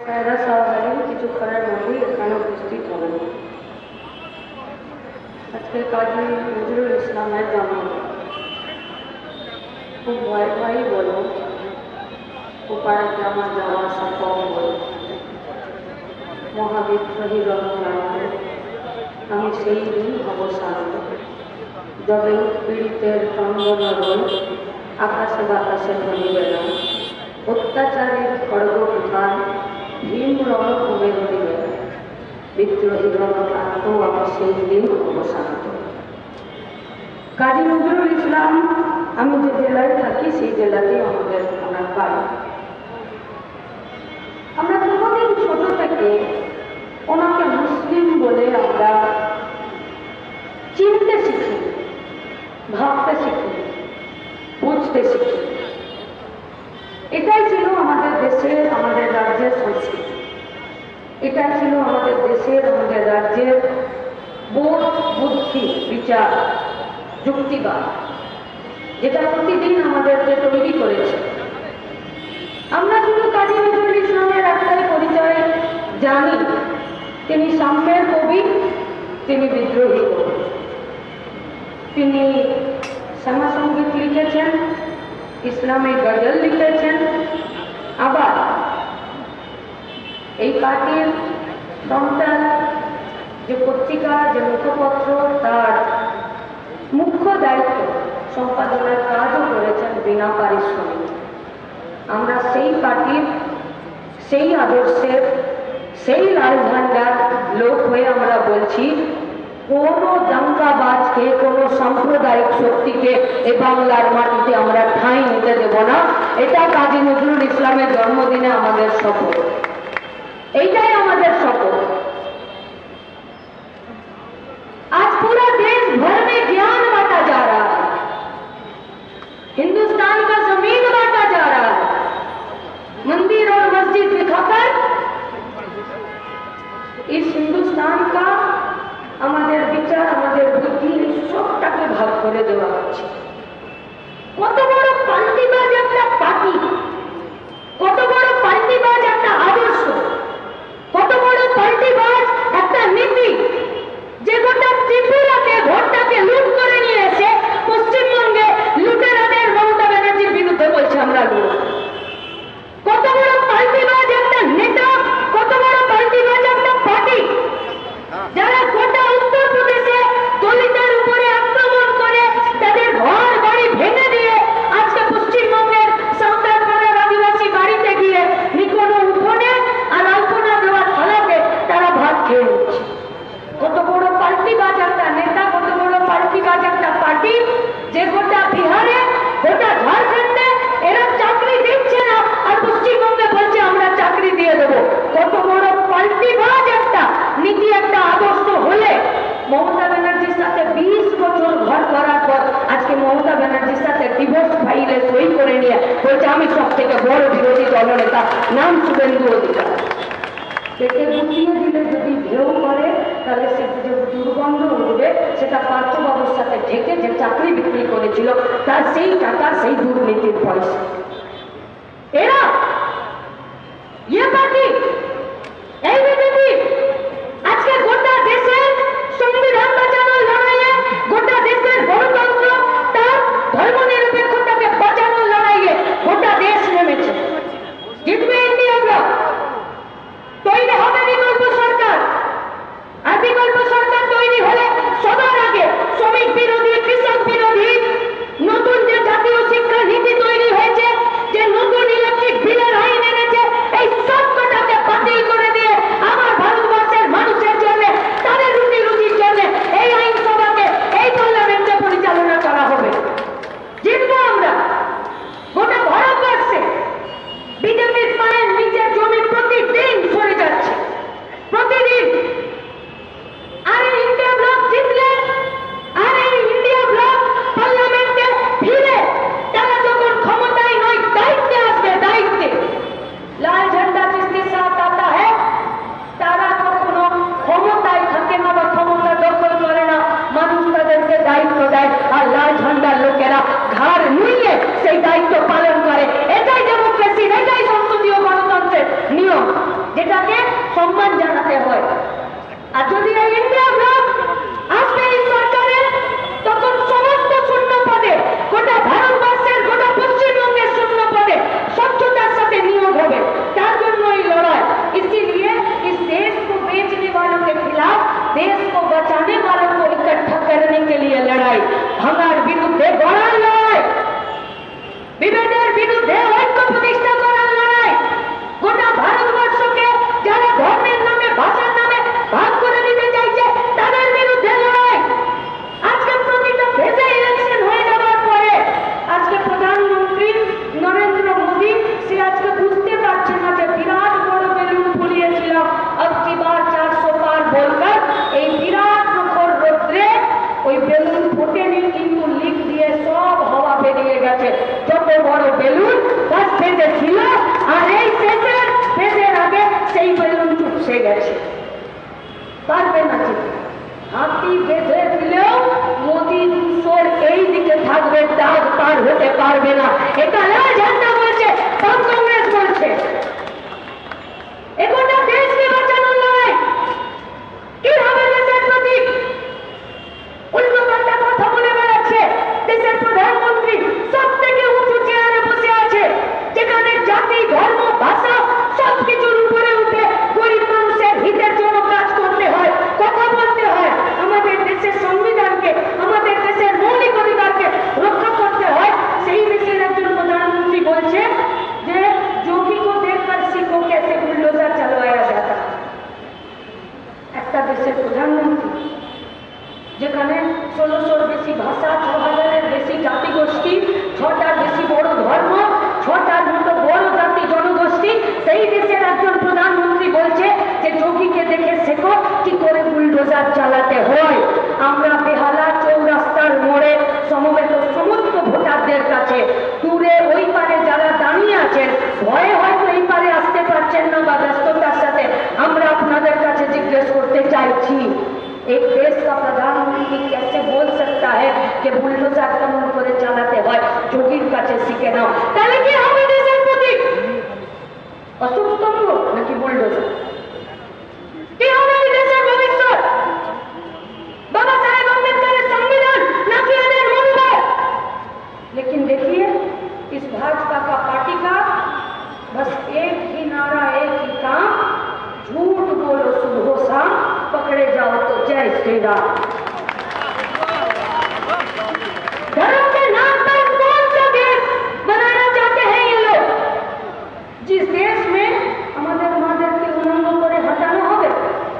সায়রা সাহাবালিন কিছুক্ষণের মধ্যেই এখানে উপস্থিত হবেন। আজকে কাজী নজরুল ইসলামের জন্মদিন। খুব ভয় ভয়ই বলো, উপায়কে আমার যাওয়া আসা কম বলো, মহাবিদ্রোহী রণরাঙ্গে আমি সেই দিন হব শান্ত, যবে উৎপীড়িতের ক্রন্দন রোল আকাশে বাতাসে ধরিবে না, অত্যাচারের খড়গ বিধান ভীম রণভূমে ধরিবে না, বিদ্রোহী রণক্লান্ত আমি সেই দিন হব শান্ত। কাজী নজরুল ইসলাম, আমি যে জেলায় থাকি সেই জেলাতেই আমাদের ওনার বাড়ি। আমরা কোনোদিন ছোট থেকে ওনাকে মুসলিম বলে আমরা চিনতে শিখি, ভাবতে শিখি, বুঝতে শিখি। এটাই ছিল আমাদের দেশের, আমাদের রাজ্যের সংস্কৃতি। এটাই ছিল আমাদের দেশের, আমাদের রাজ্যের বোধ, বুদ্ধি, বিচার, যুক্তিবাদ, যেটা প্রতিদিন আমাদেরকে তৈরি করেছে। আমরা শুধু কাজী নজরুল ইসলামের একটাই পরিচয় জানি, তিনি সাম্যের কবি, তিনি বিদ্রোহী কবি। তিনি শ্যামা সঙ্গীত লিখেছেন, ইসলামিক গজল লিখেছেন। আবার এই পার্টির ফ্রন্টাল যে পত্রিকা, যে মুখপত্র, তার মুখ্য দায়িত্ব সম্পাদনার কাজও করেছেন বিনা পারিশ্রমিক। আমরা সেই পার্টির, সেই আদর্শের, সেই লাল ঝান্ডার লোক হয়ে আমরা বলছি, কোনো দাঙ্গাবাজকে, কোনো সাম্প্রদায়িক শক্তিকে এ বাংলার মাটিতে আমরা ঠাঁই নিতে দেব না। এটা কাজী নজরুল ইসলামের জন্মদিনে আমাদের শপথ, এইটাই আমাদের শপথ। आज पूरा देश भर में ज्ञान बांटा जा रहा है, हिंदुस्तान का जमीन बांटा जा रहा है, मंदिर और मस्जिद दिखाकर इस हिंदुस्तान का আমাদের বিচার, আমাদের বুদ্ধি সবটাকে ভাগ করে দেওয়া হচ্ছে। কত বড় পাল্টিবাজ একটা পার্টি, কত বড় পাল্টিবাজ একটা আদর্শ, কত বড় পাল্টিবাজ একটা নীতি, যে গোটা ত্রিপুরাকে, ভোটটাকে লুট করে নিয়ে এসে পশ্চিমবঙ্গে লুটেরাদের মমতা ব্যানার্জির বিরুদ্ধে বলছে আমরা লুট। কত বড় পাল্টিবাজ একটা নেতা, কত বড় পাল্টিবাজ একটা পার্টি, যারা গোটা উত্তরপ্রদেশে দলিতের উপরে আক্রমণ করে তাদের ঘর বাড়ি ভেঙে দিয়ে আজকে পশ্চিমবঙ্গের সাঁওতাল পাড়ার আদিবাসী বাড়িতে গিয়ে নিকোনো উঠোনে আর আলপনা দেওয়া থালাতে তারা ভাত খেয়ে নিচ্ছে। কত বড় পাল্টিবাজ একটা নেতা, কত বড় পাল্টিবাজ একটা পার্টি, যে গোটা বিহারে, গোটা ঝাড়খণ্ডে এরা চাকরি দিচ্ছে না আর পশ্চিমবঙ্গে বলছে আমরা চাকরি দিয়ে দেবো। কত বড় পাল্টিবাজ একটা নীতি, একটা আদর্শ হলে মমতা ব্যানার্জির সাথে 20 বছর ঘর করার পর আজকে মমতা ব্যানার্জির সাথে ডিভোর্স ফাইলে সই করে নিয়ে বলছে আমি সব থেকে বড় বিরোধী দলনেতা, নাম শুভেন্দু অধিকারী। পেটে গুটিয়ে দিলে যদি ঢেউ করে তাহলে সে যে দুর্গন্ধ উঠবে সেটা পার্থবাবুর সাথে ঢেকে যে চাকরি বিক্রি করেছিল তার সেই টাকা, সেই দুর্নীতির পয়সা। এরা ইয়ে পার্টি, এই বিজেপি আজকে গোটা দেশের সংবিধান বাঁচানোর লড়াইয়ে, গোটা দেশের গণতন্ত্র, তার ধর্মনিরপেক্ষতাকে বাঁচানোর লড়াইয়ে গোটা দেশ নেমেছে। জিতবে ইন্ডিয়া ব্লক, তৈরি হবে বিকল্প সরকার। আর বিকল্প সরকার তৈরি হলে সবার আগে শ্রমিক বিরোধী, কৃষক বিরোধী নতুন যে জাতীয় শিক্ষা নীতি তৈরি হয়েছে, যে নতুন ইলেকট্রিক বিলের আইন এনেছে, এই সবকটাকে যেটাকে সম্মান জানাতে হয়। আর যদি এই ইন্ডিয়া ব্লক আসবে এই সরকারে, তখন সমস্ত শূন্য পদে, গোটা ভারতবর্ষের, গোটা পশ্চিমবঙ্গের শূন্য পদে স্বচ্ছতার সাথে নিয়োগ হবে। তার জন্য এই লড়াই। इसीलिए इस देश को बेचने वालों के खिलाफ देश को बचाने वालों को इकट्ठा करने के लिए लड़ाई, भांगार বিরুদ্ধে গড়ার লড়াই, বিভেদের বিরুদ্ধে ঐক্য প্রতিষ্ঠা করার লড়াই, গোটা ভারতবর্ষকে যারা ধর্মের নামে, ভাষার নামে ভাগ করে দিতে চাইছে তাদের বিরুদ্ধে লড়াই। আজকে প্রতিটা ফেজে ইলেকশন হয়ে যাওয়ার পরে আজকে প্রধানমন্ত্রী নরেন্দ্র মোদী সে আজকে বুঝতে পারছে না যে বিরাট বড় বেলুন ফুলিয়েছিলাম अब की बार 400 पार बोलकर এই বিরাট প্রখর রৌদ্রে ওই বেলুন ফোটেনি, কিন্তু লিক দিয়ে সব হাওয়া বেরিয়ে গেছে। যত বড় বেলুন ফার্স্ট ফেজে ছিল আর এই ফেজের আগে সেই বেলুন চুপসে গেছে। পারবে না ঠিক হাতি বেঁধে দিলেও মোদি 200 এই দিকে থাকবে, দাগ পার হতে পারবে না। এটা লাল ঝান্ডা বলছে, সব কংগ্রেস বলছে। এগোটা দেশকে বাঁচানোর লড়াই। কি হবে দেশের প্রতি? উল্টো পাল্টা কথা বলে বেড়াচ্ছে। দেশের প্রধানমন্ত্রী সব থেকে উঁচু চেয়ারে বসে আছে, যেখানে জাতি, ধর্ম, ভাষা সবকিছুর উপরে উঠে গরিব মানুষের হিতের জন্য কাজ করতে হয়, কথা বলতে হয়। আমাদের দেশের সংবিধানকে, আমাদের দেশের মৌলিক অধিকারকে রক্ষা করতে হয়। সেই দেশের একজন প্রধানমন্ত্রী বলছে যে যোগী को देखकर सीखो कैसे बुलडोजर चलवाया जाता। একটা দেশের প্রধানমন্ত্রী যেখানে 1600-র বেশি ভাষা, 6000-এর বেশি জাতিগোষ্ঠী, 6টার বেশি বড় ধর্ম, 6টার মতো বড় জাতি জনগোষ্ঠী, সেই দেশের একজন প্রধানমন্ত্রী বলছে যে যোগীকে দেখে শেখো কি করে বুলডোজার চালাতে হয়। আমরা বেহালা চৌরাস্তার মোড়ে সমবেত সমস্ত ভোটারদের কাছে, দূরে ওই পারে যারা দাঁড়িয়ে আছেন, ভয়ে হয়তো এই পারে আসতে পারছেন না বা ব্যস্ততার সাথে, আমরা আপনাদের কাছে জিজ্ঞেস করতে চাইছি, एक देश का प्रधानमंत्री कैसे बोल सकता है कि बुलडोजर কেমন করে চালাতে হয় যোগীর কাছে শিখে নাও। তাহলে কি হবে দেশের প্রতি? অসুস্থ নাকি বুলডোজার? কি হবে দেশের ভবিষ্যৎ? बाबा साहेब अम्बेडकर संविधान नाकि अनिल मनोहर? लेकिन देखिए इस भाजपा का पार्टी का बस एक ही नारा, एक ही काम, झूठ बोलो सुबह शाम, पकड़े जाओ तो जय श्री राम। धर्म के नाम पर कौन सा देश बनाना चाहते हैं ये लोग? जिस देश में हमारे माদেরকে উলঙ্গ করে হটানো হবে,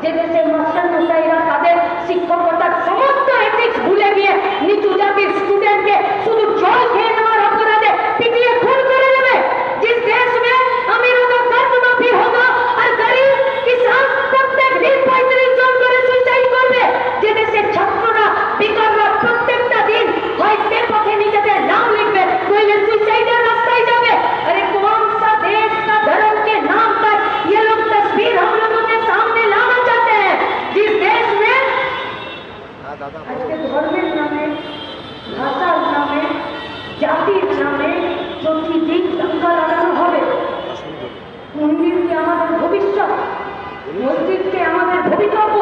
যে দেশে মাস্টার মশাইরা তাদের শিক্ষকতার সমস্ত এথিক্স ভুলে গিয়ে নিচু জাতির স্টুডেন্টকে শুধু জল খেয়ে নেওয়ার অপরাধে পিটিয়ে খুন করে দেবে, जिस देश में अमीरों का कर्ज माफी होगा और गरीब किसान प्रत्येक दिन 35 জন করে সুইসাইড করবে, যে দেশে ছাত্ররা, বেকাররা প্রত্যেকটা দিন হয় সে পথে নিজেদের নাম লিখবে, নইলে সুইসাইডের রাস্তায় যাবে। अरे कौन सा देश का धर्म के नाम पर ये लोग तस्वीर हम लोगों के सामने लाना चाहते हैं, जिस देश में আজকে ধর্মের নামে, ভাষার নামে, জাতির নামে প্রতিদিন দাঙ্গা লাগানো হবে। মন্দিরকে আমাদের ভবিষ্যৎ, মসজিদকে আমাদের ভবিতব্য,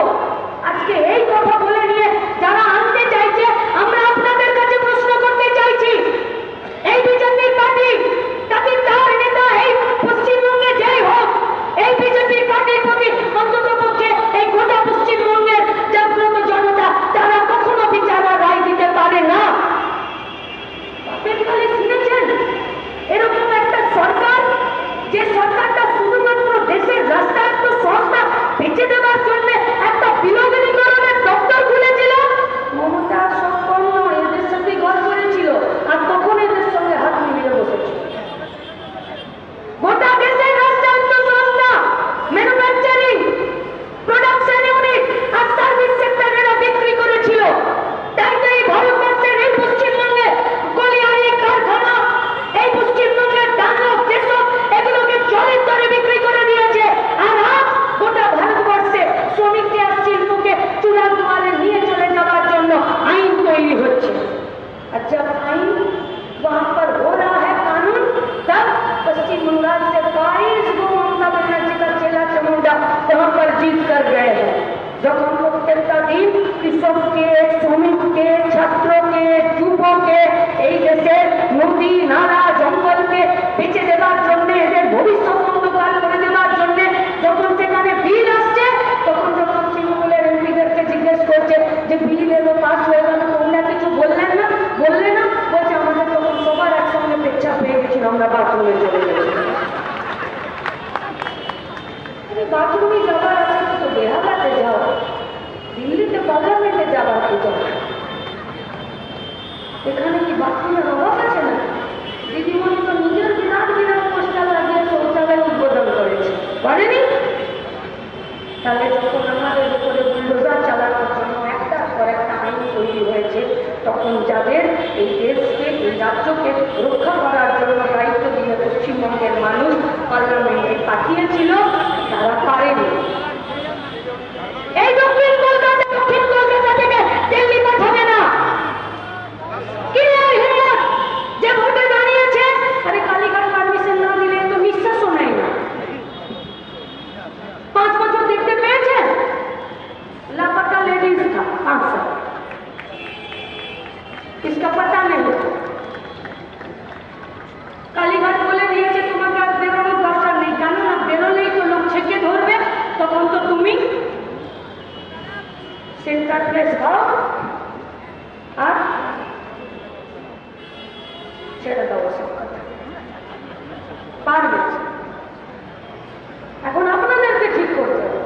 আজকে এই কথা বলে নিয়ে যারা আনতে চাইছে, আমরা আপনাদের কাছে প্রশ্ন করতে চাইছি, এই বিজেপির পার্টি, তাদের তার নেতা এই পশ্চিমবঙ্গে যাই হোক, এই বিজেপি পার্টির প্রতি অন্তত পক্ষে এই গোটা পশ্চিমবঙ্গের জাগ্রত জনতা তারা কখনো বিচারের রায় দিতে পারে না। আপনি শুনেছেন এরকম একটা সরকার, যে সরকারটা শুধুমাত্র দেশের রাস্তাঘাট সংস্থা বেঁচে দেওয়ার জন্য একটা বিলগ্নীকরণের দপ্তর খুলেছিল? মমতা সম্পন্ন এদের সাথে ঘর করেছিল আর তখন এদের সঙ্গে হাত মিলিয়ে বসেছিল। গোটা দেশের রাস্তাঘাট সংস্থা, ম্যানুফ্যাকচারিং, প্রোডাকশনে উনি যখন প্রত্যেকটা দিন কৃষককে, শ্রমিককে, ছাত্রকে, যুবকে, এই দেশের নদী নালা জঙ্গলকে বেঁচে দেওয়ার জন্য, এদের ভবিষ্যৎ অন্ধকার করে দেওয়ার জন্য যখন সেখানে বিল আসছে, তখন যখন তৃণমূলের এমপিদেরকে জিজ্ঞেস করছে যে বিল এলো, পাস হয়ে গেল, তোমরা কিছু বললে না? বলছে আমাদের তখন সবার একসঙ্গে পেচ্ছাপ হয়ে গেছিল, আমরা বাথরুমে চলে গেছিলাম। বাথরুমে যাওয়ার আছে তো বেহালাতে যাও, দিল্লিতে পার্লামেন্টে যাওয়ার কি দরকার? এখানে কি বাথরুমের অভাব আছে না? দিদিমণি তো নিজের বিরাট বিরাট পোস্টার লাগিয়ে শৌচালয় উদ্বোধন করেছে, করেনি? তাহলে যখন আমাদের উপরে বুলডোজার চালানোর জন্য একটার পর একটা আইন তৈরি হয়েছে, তখন যাদের এই দেশকে, এই রাজ্যকে রক্ষা করার জন্য দায়িত্ব দিয়ে পশ্চিমবঙ্গের মানুষ পার্লামেন্টে পাঠিয়েছিল, তারা পারেনি। এই দক্ষিণ কলকাতা থেকে দিল্লি পাঠাবে না। যে ভোটে দাঁড়িয়েছে, আরে কালীঘাট পারমিশন না দিলে তো নিঃশ্বাসও নেয় না। 5 বছর দেখতে পেয়েছেন? लापता लेडीज था 5 साल, इसका पता नहीं होता। কালীঘাট বলে দিয়েছে তোমাকে আর বেরোনোর দরকার নেই, কেন না বেরোলেই তো লোক ছেঁকে ধরবে, তখন তো তুমি সেন্টার প্লেস দাও আর ছেড়ে দাও সব কথা। পারবে, এখন আপনাদেরকে ঠিক করতে হবে।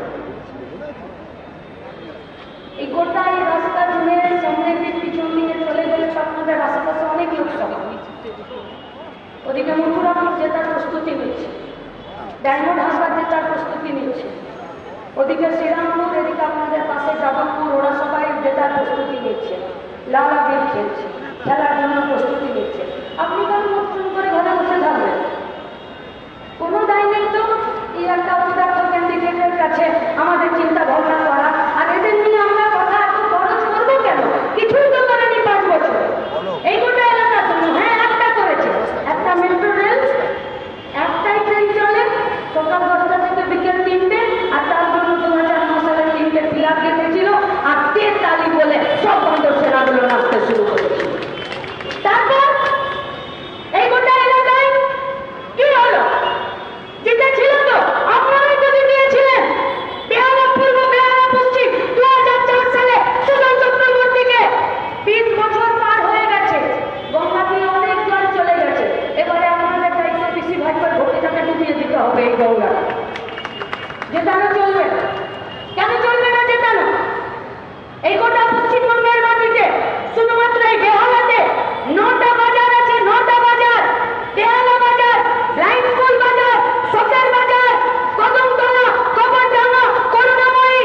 এই গোটা এই রাস্তা জুড়ে সামনের দিক পিছন দিকে চলে গেলে আপনাদের আশেপাশে অনেক লোক সভা, ওদিকে মথুরাপুর জেতার প্রস্তুতি নিচ্ছে, ডায়মন্ড হারবার জেতার প্রস্তুতি নিচ্ছে, ওদিকে শ্রীরামপুর, এদিকে আপনাদের পাশে যাদবপুর, ওরা সবাই জেতার প্রস্তুতি নিচ্ছে, লালা গেম খেলছে, খেলার জন্য প্রস্তুতি নিচ্ছে। আপনি কেন মুখ চুন করে ঘরে বসে থাকবেন? কোনো দায় নেই তো এই একটা অপদার্থ ক্যান্ডিডেটের কাছে আমাদের চিন্তা ভাবনা করা, আর এদের নিয়ে আমরা কথা এত খরচ করবো কেন? কিছুই তো করেনি 5 বছর এই গোটা এলাকার জন্য। হ্যাঁ, একটা করেছে, একটা মেট্রো রেল, একটাই ট্রেন চলে সকাল 10টা থেকে বিকেল 3টে, আর তার জন্য 2009 সালে 3টে ফিলাপ কেটেছিল, আর তালি বলে সব বন্ধ সেনাগুলো নাচতে শুরু করেছিল। তারপর এই গোটা এলাকায় কি হলো? জিতেছিল তো, আপনারাই তো জিতিয়েছিলেন। বেহালা পূর্ব, বেহালা পশ্চিম 2004 সালে সুজন চক্রবর্তীকে। 20 বছর পার হয়ে গেছে, গঙ্গা দিয়ে অনেক জল চলে গেছে, এবারে আপনাদের দায়িত্ব পিসি ভাইপার ভোটিটাকে ডুবিয়ে দিতে হবে এই গঙ্গা। জেতানো চলবে, কেন চলবে না জেতানো? এই গোটা পশ্চিমবঙ্গের মাটিতে শুধুমাত্র এই বেহালাতে 9টা বাজার আছে, 9টা বাজার। বেহালা বাজার, লাইন স্কুল বাজার, সকের বাজার, কদমতলা, কবরডাঙ্গা, করুণাময়ী,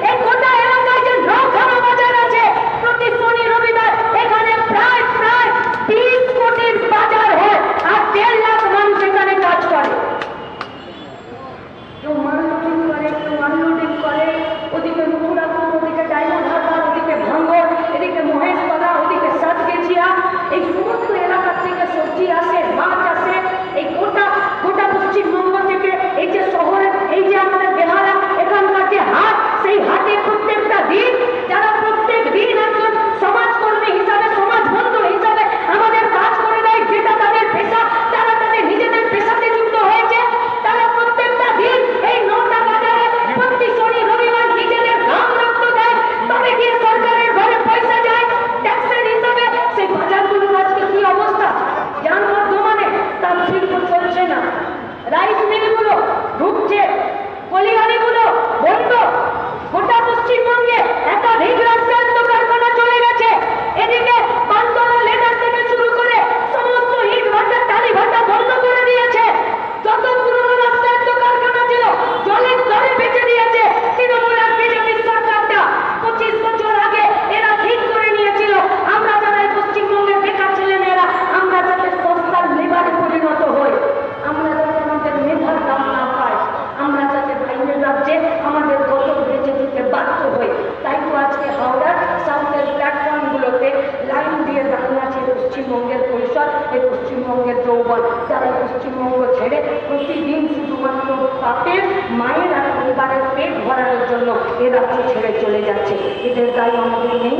এই গোটা এলাকায় যে 9খানা বাজার আছে, প্রতি শনি রবিবার এখানে প্রায় 20 কোটির বাজার হয়, আর 1.5 লাখ মানুষ এখানে কাজ করে। কেউ মাললোডিং করে, কেউ আনলোডিং করে, ওদিকে মথুরাপুর, ওদিকে ডায়মন্ড হারবার, ওদিকে ভাঙ্গর, এদিকে মহেশতলা, ওদিকে সাতগেছিয়া, এই সমস্ত এলাকা থেকে সবজি আসে, মাছ আসে। এই গোটা পশ্চিমবঙ্গ থেকে এই যে শহরে, এই যে আমাদের বেহালা, এখানকার যে হাট, সেই হাটে প্রত্যেকটা দিন যারা প্রত্যেক দিন একজন সমাজকর্মী হিসাবে, সমাজ বন্ধু হিসাবে আমাদের কাজ করে দেয়, যেটা তাদের পেশা, তারা তাদের নিজেদের পেশাতে যুক্ত হয়েছে, তারা প্রত্যেকটা দিন এই 9টা বাজারে প্রতি শনি রবিবার নিজেদের ঘাম রক্ত দেয়, তবে গিয়ে সরকারের ঘরে পয়সা যায় ট্যাক্সের হিসাবে। সেই বাজারগুলোর আজকে কি অবস্থা? যার বর্ধমানে তার শিল্প চলছে না, রাইস মিলগুলো ঢুকছে, কলিয়ারিগুলো বন্ধ। গোটা পশ্চিমবঙ্গে একাধিক রাষ্ট্রায়ত্ত কারখানা চলে গেছে। এদিকে পাঁচতলা লেদার থেকে শুরু করে সমস্ত ইট ভাটা, টালি ভাটা বন্ধ করে দিয়েছে। যত পুরনো রাষ্ট্রায়ত্ত কারখানা ছিল জলের স্তরে বেঁচে দিয়েছে তৃণমূল আর বিজেপির সরকারটা। 25 বছর আগে এরা ঠিক করে নিয়েছিল আমরা যারা এই পশ্চিমবঙ্গের বেকার ছেলেমেয়েরা, আমরা যাতে সস্তার লেবারে পরিণত হই, আমরা যাতে আমাদের মেধার দাম না পাই, আমরা যাতে বাইরের রাজ্যে আমাদের গতক বেঁচে দিতে বাধ্য হই। তাই তো আজকে হাওড়ার সাউথের প্ল্যাটফর্মগুলোতে লাইন দিয়ে দাঁড়িয়ে আছে পশ্চিমবঙ্গের পরিষদ, এই পশ্চিমবঙ্গের যৌবন, যারা পশ্চিমবঙ্গ ছেড়ে প্রতিদিন শুধুমাত্র বাপের, মায়ের আর পরিবারের পেট ভরানোর জন্য এ রাজ্য ছেড়ে চলে যাচ্ছে। এদের দায় আমাদের নেই?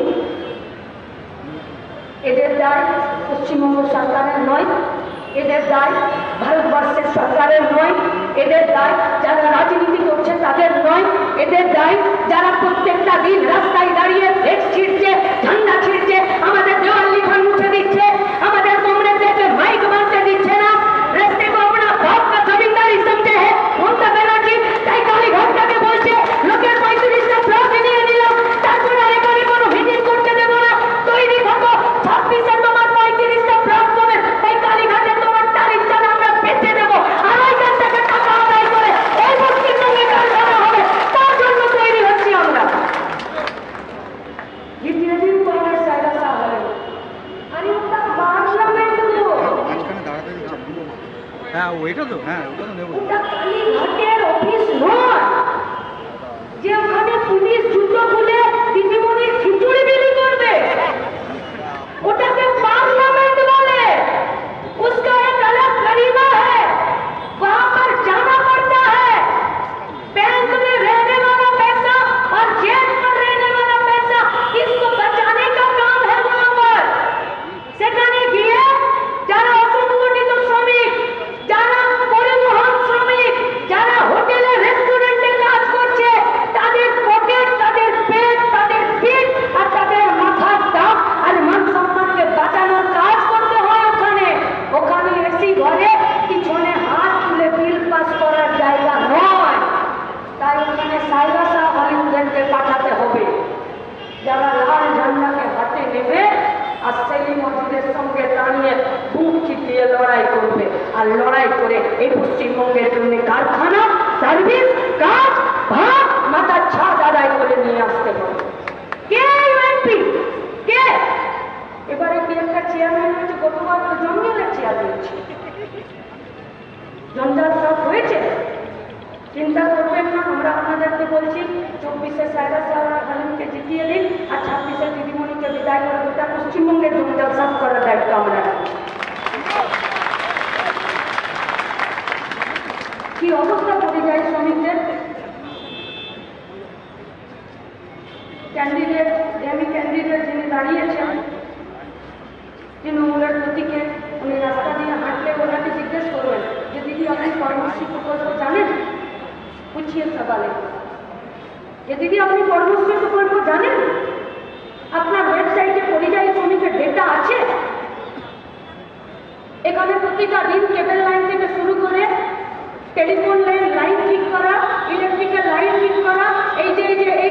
এদের দায় পশ্চিমবঙ্গ সরকারের নয়? এদের দায় ভারতবর্ষের সরকারের নয়? এদের দায় যারা রাজনীতি করছে তাদের নয়? এদের দায় যারা প্রত্যেকটা দিন রাস্তায় দাঁড়িয়ে ফ্লেক্স ছিঁড়ছে, ঝান্ডা ছিঁড়ছে, আমাদের দেওয়াল লিখন মুছে দিচ্ছে, আমাদের কমরেডদেরকে মাইক মারতে দিচ্ছে না? রাস্তে को अपना बाप का जमींदारी समझे है ममता बनर्जी, তাই কালীঘাটটাকে বলছে লোকের 35টা প্লট নিয়ে নিল, তারপরে এখানে কোনো মিটিং করতে দেবো না, তৈরি থাকো 26-এ তোমার 35টা প্লট হবে, তাই কালীঘাটে তোমার তারিখ চাল আমরা বেঁচে দেবো, 2.5 টাকা টাকা আদায় করে এই পশ্চিমবঙ্গে কারখানা হবে, তার জন্য তৈরি হচ্ছি আমরা। দ্বিতীয় দিন পরে সাইরাসা হলে আরে ওটা পার্লামেন্ট তো, হ্যাঁ ওইটা তো, হ্যাঁ ওটা তো নেব। ওটা কালীঘাটের অফিস নয় যে ওখানে পুলিশ জুতো খুলে দিদিমণির খিচুড়ি বিলি করবে। ওটাকে पार्लियामेंट बोले, उसका एक अलग गरिमा है, वहां पर जाना पड़ता है। बैंक में रहने वाला पैसा और जेब में रहने वाला पैसा इसको बचाने का काम है वहां पर। সেখানে গিয়ে যারা অসংগঠিত শ্রমিক, যারা পরিবহন শ্রমিক, যারা হোটেলে রেস্টুরেন্টে কাজ করছে, তাদের পকেট, তাদের পেট, তাদের পিঠ আর তাদের মাথার দাম আর মান সম্মানকে বাঁচানোর কাজ করতে হয় ওখানে। ওখানে এসি ঘরে পিছনে হাত তুলে বিল পাস করার জায়গা নয়। তাই ওখানে সাইরাসা হলিউডেনকে পাঠাতে হবে, যারা লাল ঝান্ডাকে হাতে নেবে আর সেলিম মজুদের সঙ্গে দাঁড়িয়ে বুক চিতিয়ে লড়াই করবে, আর লড়াই করে এই পশ্চিমবঙ্গের জন্য কারখানা, সার্ভিস, কাজ, ভাগ, মাথার ছাদ আদায় করে নিয়ে আসতে হবে। কে ইউএনপি? কে? এবারে কি একটা চেয়ারম্যান হয়েছে, গতবার তো জঙ্গলের চেয়ার দিয়েছে, জঞ্জাল সব হয়েছে। চিন্তা করবেন না, আমরা আপনাদেরকে বলছি 24-এ সাইরাসা হালিমকে জিতিয়ে দিন আর 26-এ দিদিমণিকে বিদায় করে গোটা পশ্চিমবঙ্গের জঞ্জাল সাফ করার দায়িত্ব আমরা। কি অবস্থা পরিযায়ী শ্রমিকদের? ক্যান্ডিডেট, ডেমি ক্যান্ডিডেট যিনি দাঁড়িয়েছেন তৃণমূলের প্রতীকে, উনি রাস্তা দিয়ে হাঁটলে ওনাকে জিজ্ঞেস করবেন যে দিদি আপনি কর্মশ্রী প্রকল্প জানেন? पूछिए सवाल ये दीदी अपनी কর্মশ্রী প্রকল্প জানেন? আপনার ওয়েবসাইটে পরিযায়ী শ্রমিকের ডেটা আছে? এখানে প্রতিটা দিন কেবল লাইন থেকে শুরু করে টেলিফোন লাইন ঠিক করা, ইলেকট্রিক্যাল লাইন ঠিক করা, এই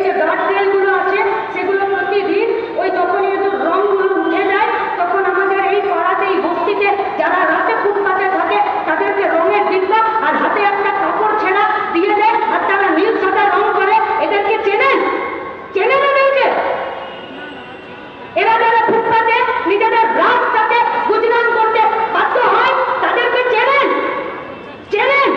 যে গার্ড রেলগুলো আছে সেগুলো প্রতিদিন ওই যখন রংগুলো উঠে যায় তখন আমাদের এই পাড়াতে, এই বস্তিতে যারা রাতে ফুটপাতে থাকে তাদেরকে রঙের ডিব্বা আর হাতে একটা কাপড় ছেঁড়া দিয়ে দেয় আর তারা নীল সাদা রং করে। এদেরকে চেনেন? চেনেন এদেরকে? এরা যারা ফুটপাতে নিজেদের রাস্তাতে গুজরান করতে বাধ্য হয় তাদেরকে চেনেন? চেনেন?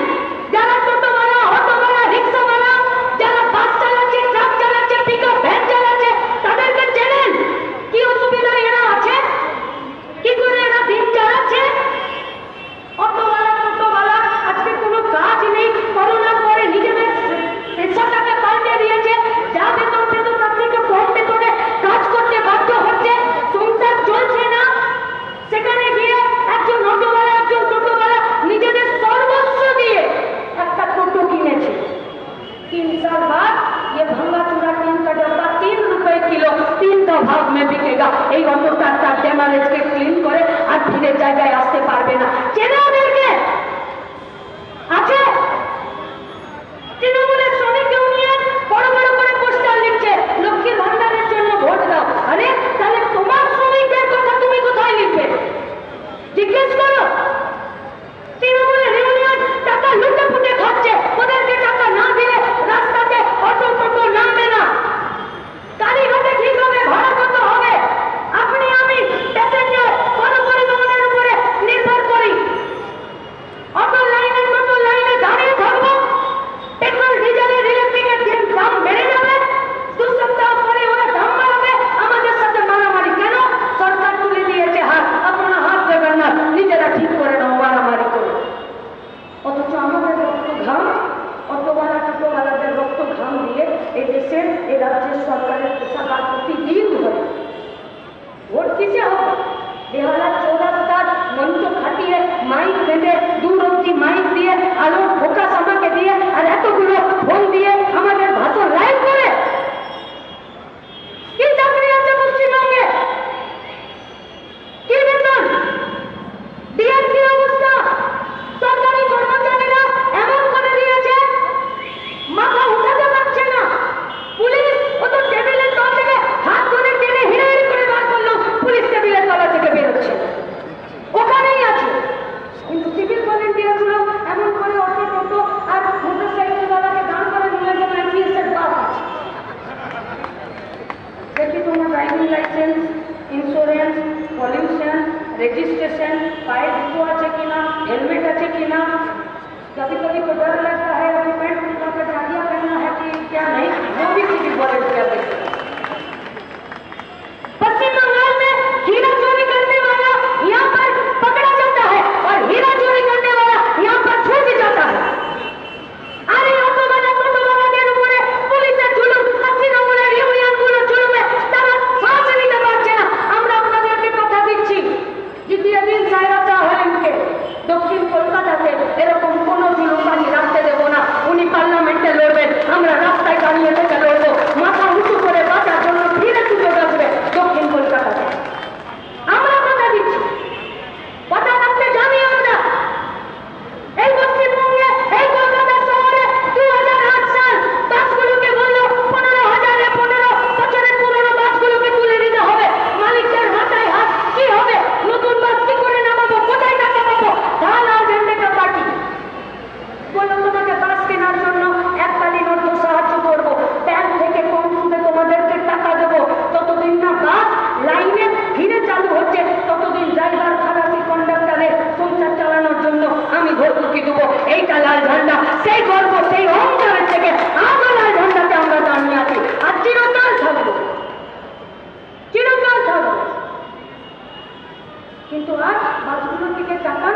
যারা টোটোওয়ালা, অটোওয়ালা, রিক্সাওয়ালা, যারা বাস চালাচ্ছে, ট্রাক চালাচ্ছে, পিকআপ ভ্যান চালাচ্ছে, তাদেরকে চেনেন? কি অসুবিধা এরা আছে, কি করে এরা দিন চালাচ্ছে? অটোওয়ালা, টোটোওয়ালা আজকে কোনো কাজ নেই, করোনার পরে নিজেদের পেশাটাকে পাল্টে দিয়েছে, যা বেতন পেত তার থেকে কম বেতনে কাজ করতে বাধ্য হচ্ছে, সংসার চলছে না। সেখানে গিয়ে একজন অটোওয়ালা, একজন টোটোওয়ালা নিজেদের সর্বস্ব দিয়ে একটা টোটো কিনেছে। 3 साल बाद ये भंगा चूरा टीन का डब्बा 3 रुपए किलो 3টা ভাগ में बिकेगा। এই অটোটা তার ড্যামেজকে ক্লিন করে আর ফিরে জায়গায় আসতে পারবে না। চেনে ওদেরকে? আছে? তৃণমূলের শ্রমিক ইউনিয়ন বড় বড় করে পোস্টার লিখছে লক্ষ্মীর ভান্ডারের জন্য ভোট দাও। আরে তাহলে তোমার শ্রমিকদের কথা তুমি কোথায় লিখবে? জিজ্ঞেস করো। তৃণমূলের ইউনিয়ন টাকা লুটে পুটে খাচ্ছে, ওদেরকে টাকা না দিলে রাস্তাতে অটো টোটো নামবে না। কালীঘাটে ঠিক হবে, ভাড়া কত হবে? আপনি আমি প্যাসেঞ্জার গণপরিবহনের উপরে নির্ভর করি। और क्या देखना। पश्चिम बंगाल में हीरा चोरी करने वाला यहाँ पर पकड़ा जाता है और हीरा चोरी करने वाला यहाँ पर छूट जाता है। अरे অটোবালাদের উপরে পুলিশের জুলুম, 80 নম্বরের ইউনিয়নগুলো জুলুমে তারা শ্বাস নিতে পারছে না। আমরা আপনাদেরকে কথা দিচ্ছি, দ্বিতীয় দিন সায়রাতা হলেনকে দক্ষিণ কলকাতাতে এরকম কোনো জুলুমবাজি রাখতে দেব না। উনি পার্লামেন্টে লড়বেন, আমরা রাস্তায় দাঁড়িয়ে থেকে লড়বো। মাথা উঁচু করে বাঁচার জন্য ফিরে সুযোগ আসবে দক্ষিণ কলকাতাতে। আমরা কথা দিচ্ছি, কথা রাখতে জানি আমরা। এই পশ্চিমবঙ্গে, এই কলকাতা শহরে 2008 সাল বাসগুলোকে বললো 15,000 বছরের পুরনো বাসগুলোকে তুলে দিতে হবে। মালিকদের মাথায় হাত, কি হবে? নতুন বাস কি করে নামাবো? কোথায় টাকা পাবো? ঢাল আর ঝান্ডা পার্টি বললো তোমাকে বাস কেনার জন্য এককালীন অর্থ সাহায্য করবো, ব্যাংক থেকে কম সুদে তোমাদেরকে টাকা দেবো। ততদিন না বাস লাইনে ধীরে চালু হচ্ছে, ততদিন ড্রাইভার, খালাসি, কন্ডাক্টরের সংসার চালানোর জন্য আমি ভর্তুকি দেবো। এইটা লাল ঝান্ডা, সেই গর্ব, সেই অহংকারের থেকে আমরা লাল ঝান্ডাতে আমরা দাঁড়িয়ে আছি আর চিরকাল থাকবো, চিরকাল থাকবো। কিন্তু আর বাসগুলোর দিকে তাকান,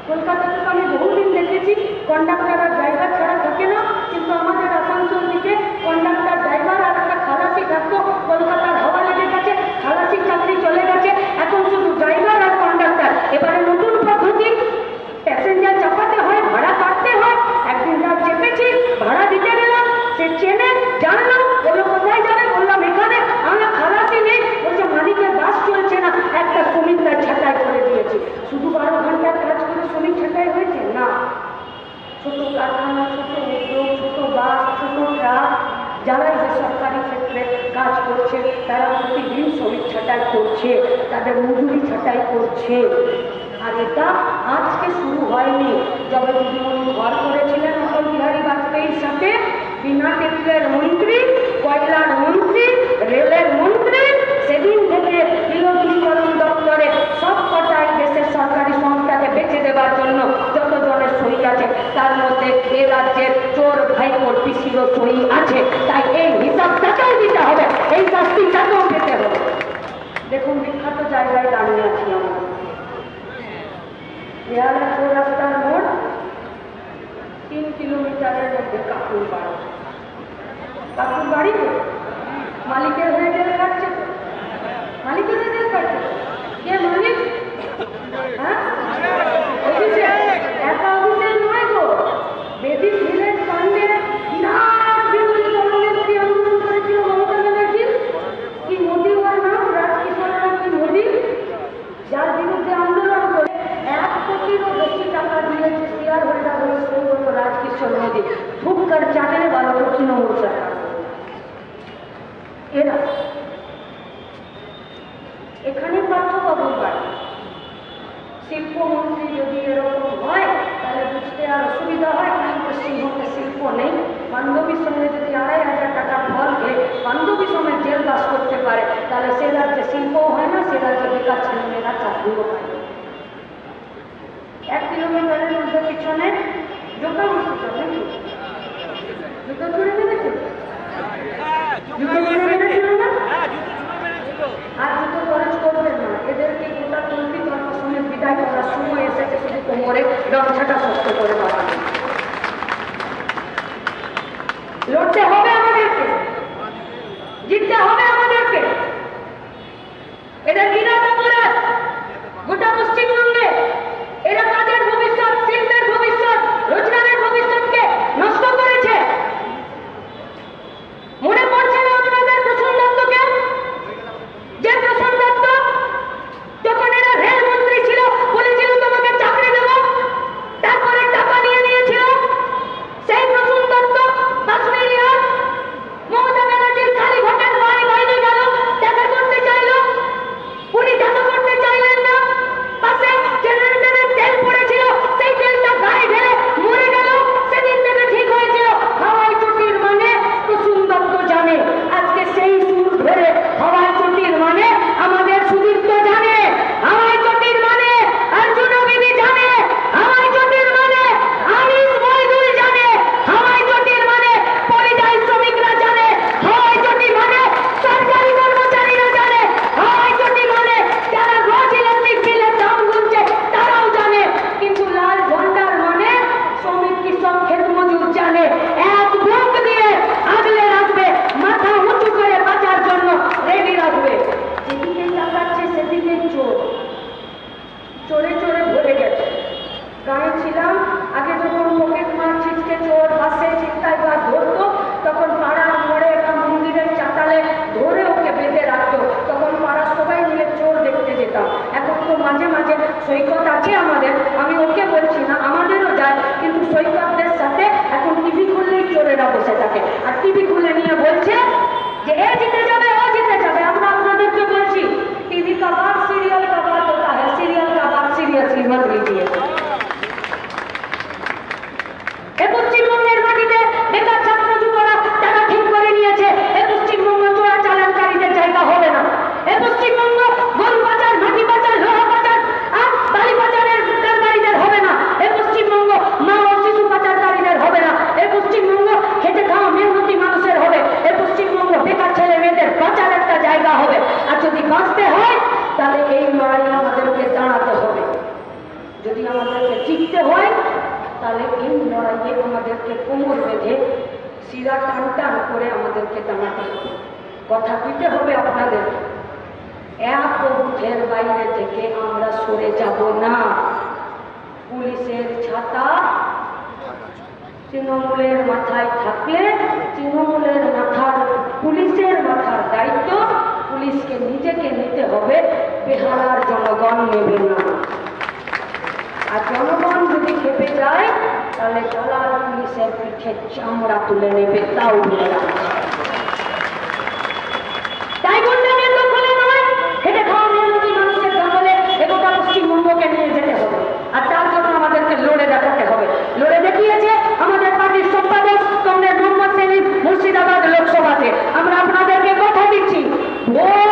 কলকাতাতে তো আমি বহুদিন দেখেছি কন্ডাক্টর আর ড্রাইভার ছাড়া থাকে না, কিন্তু আমাদের আসানসোল দিকে কন্ডাক্টর, ড্রাইভার আর একটা খালাসি থাকতো। কলকাতার হাওয়া লেগে গেছে, খালাসির চাকরি চলে গেছে, এখন শুধু ড্রাইভার আর কন্ডাক্টর। এবারে নতুন পদ্ধতি, প্যাসেঞ্জার চাপাতে হয়, ভাড়া কাটতে হয়। একদিন রাত চেপেছি, ভাড়া দিতে গেলাম, সে চেনে জানলাম, বললো কোথায় যাবে? বললাম এখানে। আমরা খালাসি নেই, বলছে মালিকের বাস চলছে না, একটা শ্রমিকদের ছাঁটাই করে দিয়েছি। শুধু 12 ঘন্টার কাজ করে শ্রমিক ছাঁটাই হয়েছে না, ছোট কারখানা, ছোট উদ্যোগ, ছোট বাস, ছোট ট্রাক, যারা বেসরকারি ক্ষেত্রে কাজ করছে তারা প্রতিদিন শ্রমিক ছাঁটাই করছে, তাদের মজুরি ছাঁটাই করছে। আর এটা আজকে শুরু হয়নি। যবে দিদিমণি ঘর করেছিলেন অটল বিহারী বাজপেয়ীর সাথে, বিনা টেবিলের মন্ত্রী, কয়লার মন্ত্রী, রেলের মন্ত্রী, সেদিন থেকে বিলগ্নীকরণ দপ্তরে সব কটাই দেশের সরকারি সংস্থাকে বেঁচে দেওয়ার জন্য যত জনের সই আছে তার মধ্যে এ রাজ্যের চোর ভাইপোর পিসিরও সই আছে। তাই এই হিসাবটাকেও দিতে হবে, এই শাস্তিটাকেও পেতে হবে। দেখুন বিখ্যাত জায়গায় দাঁড়িয়ে আছি আমরা, বেহালা চৌরাস্তার মোড়, 3 কিলোমিটারের মধ্যে কাকুর বাড়ি। কাকুর বাড়ি তো মালিকের হয়ে জেল কাটছে, তো মালিকের হয়ে জেল কাটছে। কে মালিক? হ্যাঁ, অফিসের, একা অফিসের নয় গো, বেদি ভিলেজ ফান্ডে বিরাট বিরোধী দলনেত্রী আন্দোলন করেছিল মমতা ব্যানার্জি। কি মোদী ওর নাম, রাজকিশোর রায় মোদী, যার বিরুদ্ধে আন্দোলন করে 1 কোটিরও বেশি টাকা দিয়েছে শেয়ার হোল্ডার হয়ে সই হলো রাজকিশোর মোদী। ঠুক কর চাটনে वालों को तृणमूल सरकार। এরা এখানে পার্থবাবুর বাড়ি। শিল্পমন্ত্রী যদি এরকম হয় তাহলে বুঝতে আর অসুবিধা হয়, কিন্তু পশ্চিমবঙ্গে শিল্প নেই। বান্ধবীর সঙ্গে যদি 2,500 টাকা ফল খেয়ে বান্ধবীর সঙ্গে জেল বাস করতে পারে, তাহলে সে রাজ্যে শিল্পও হয় না, সে রাজ্যে বেকার ছেলেমেয়েরা চাকরিও পায় না। 1 কিলোমিটারের মধ্যে পিছনে জোকা হসপিটাল, নাকি জুতো ছুড়ে মেরেছে, জুতো ছুড়ে মেরেছিল না? আর জুতো খরচ করবেন না, এদেরকে গোটা তল্পি তর্ক সমেত বিদায় করার সময় এসেছে, শুধু কোমরে গামছাটা শক্ত করে বাঁধানো। লড়তে হবে আমাদেরকে, জিততে হবে আমাদেরকে। এদের কিনা অপরাধ গোটা পশ্চিমবঙ্গে, এরা কাজের ভবিষ্যৎ, শিল্পের ভবিষ্যৎ, রোজগারের ভবিষ্যৎকে নষ্ট করেছে। মনে পড়ছে না আপনাদের প্রসন্ন দত্তকে? যে প্রসন্ন দত্ত যখন এরা রেলমন্ত্রী ছিল বলেছিল তোমাকে চাকরি দেব, তারপরে টাকা নিয়ে নিয়েছিল। সেই প্রসন্ন দত্ত বাসুলিয়ার মমতা ব্যানার্জির কালীঘাটের বাড়ি বাইরে গেল, দেখা করতে চাইল, উনি দেখা করতে চাইলেন না। পাশে জেনারেটরের তেল পড়ে থাকে, আর টিভি খুলে নিয়ে বলছে যে এ জিতে যাবে, ও জিতে যাবে। আমরা আপনাদেরকে বলছি टीवी का बात सीरियल का बात होता है, सीरियल का बात सीरियसली मत लीजिए। পশ্চিমবঙ্গের মাটিতে বেকার ছাত্র যুবরা টাকা ঠিক করে নিয়েছে। পশ্চিমবঙ্গ চোরা চালানকারীদের জায়গা হবে না। পশ্চিমবঙ্গ গরু পাচার, মাটি পাচার, লোহা পাচার আর বালি পাচারের কারবারিদের হবে না। পশ্চিমবঙ্গ মা ও শিশু পাচারকারীদের হবে না। পশ্চিমবঙ্গ খেটে খাওয়া মেহনতি মানুষের হবে। পশ্চিমবঙ্গ বেকার ছেলে মেয়েদের বাঁচার একটা জায়গা হবে। আর যদি বাঁচতে হয় তাহলে এই লড়াই আমাদেরকে দাঁড়াতে হবে। যদি আমাদেরকে জিততে হয় তাহলে এই লড়াইয়ে আমাদেরকে কোমর বেঁধে শিরা টান টান করে আমাদেরকে দাঁড়াতে হবে। কথা দিতে হবে আপনাদের, এক বুথের বাইরে থেকে আমরা সরে যাব না। পুলিশের ছাতা তৃণমূলের মাথায় থাকলে তৃণমূলের মাথার, পুলিশের মাথার দায়িত্ব পুলিশকে নিজেকে নিতে হবে, বেহালার জনগণ নেবে না। আর জনগণ যদি খেপে যায় তাহলে জলার পুলিশের পিঠে চামড়া তুলে নেবে, তাও বলে রাখছে। তাই গুন্ডাদের দখলে নয়, খেটে খাওয়া মেহনতি মানুষের দখলে গোটা পশ্চিমবঙ্গকে নিয়ে যেতে হবে। আর তার জন্য আমাদেরকে লড়ে দেখাতে হবে। লড়ে দেখিয়েছে আমাদের পার্টির সম্পাদক কমরেড মোহাম্মদ সেলিম মুর্শিদাবাদ লোকসভাতে। আমরা আপনাদেরকে কথা দিচ্ছি, ভোট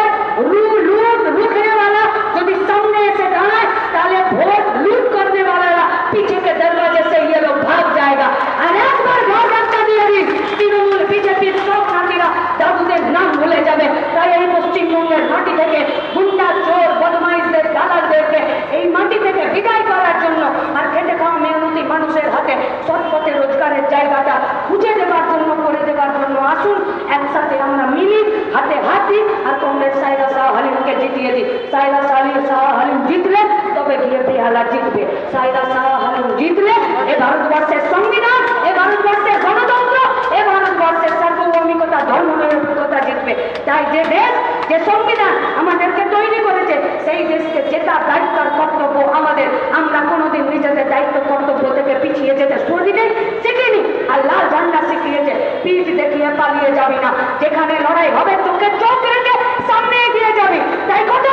লুট রুখने वाला যদি सामने এসে দাঁড়ায় তাহলে ভোট लूट करने वाला पीछे के दरवाजे से ये लोग भाग जाएगा। और एक बार भोट একটা দিয়ে দিন, তৃণমূল বিজেপির সব নাতিরা দাদুদের নাম ভুলে যাবে। তাই এই পশ্চিমবঙ্গের মাটি থেকে গুন্ডা চোর বদমাইশদের দালালদেরকে এই মাটি থেকে বিদায় করার জন্য আর খেটে খাওয়া মেহনতি মানুষের হাতে সৎপথে রোজগারের জায়গাটা খুঁজে দেওয়ার জন্য, করে দেওয়ার জন্য আসুন একসাথে আমরা মিলি, হাতে হাত দিই আর কংগ্রেস সাইরা শাহ হালিমকে জিতিয়ে দিই। সাইরা শাহ হালিম জিতলে তবে গিয়ে বেহালা জিতবে। সাইরা শাহ হালিম জিতলে এ ভারতবর্ষের সংবিধান, এ ভারতবর্ষের গণতন্ত্র, এ ভারতবর্ষের সার্বভৌমিকতা, ধর্মনিরপেক্ষতা জিতবে। তাই যে দেশ, যে সংবিধান আমাদেরকে তৈরি করেছে সেই দেশকে জেতার দায়িত্ব আর কর্তব্য আমাদের। আমরা কোনোদিন নিজেদের দায়িত্ব কর্তব্য থেকে পিছিয়ে যেতে সুদিনে শিখিনি। আর লাল ঝান্ডা শিখিয়েছে, পিঠ দেখিয়ে পালিয়ে যাবি না। যেখানে লড়াই হবে তোকে চোখ রেখে সামনে এগিয়ে যাবি। তাই কথা